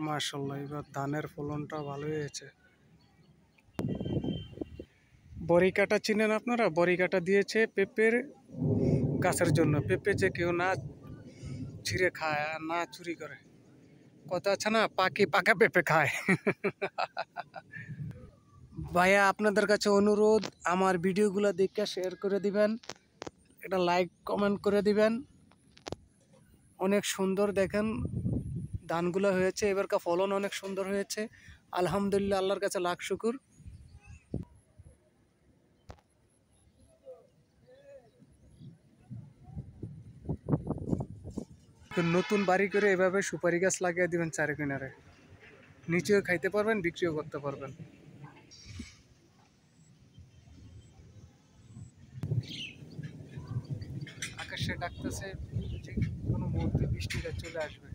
মাশাআল্লাহ, এবার ধানের ফলনটা ভালোই হয়েছে। বড়ি কাটা চিনেন আপনারা? বড়ি কাটা দিয়েছে পেঁপের গাছের জন্য। পেঁপে যে কেউ না ছিঁড়ে খায় আর না চুরি করে, কথা আছে না, পাকা পেঁপে খায়। ভাইয়া, আপনাদের কাছে অনুরোধ, আমার ভিডিওগুলো দেখে শেয়ার করে দিবেন, এটা লাইক কমেন্ট করে দিবেন। অনেক সুন্দর দেখেন ধানগুলো হয়েছে, এবারকার ফলন অনেক সুন্দর হয়েছে আলহামদুলিল্লাহ, আল্লাহর কাছে লাখ শুকুর। নতুন বাড়ি করে এভাবে সুপারি গাছ লাগিয়ে দিবেন চারি কিনারে, নিচেও খাইতে পারবেন, বিক্রিও করতে পারবেন। আকাশে ডাকতেছে যে কোনো মুহূর্তে বৃষ্টিটা চলে আসবে।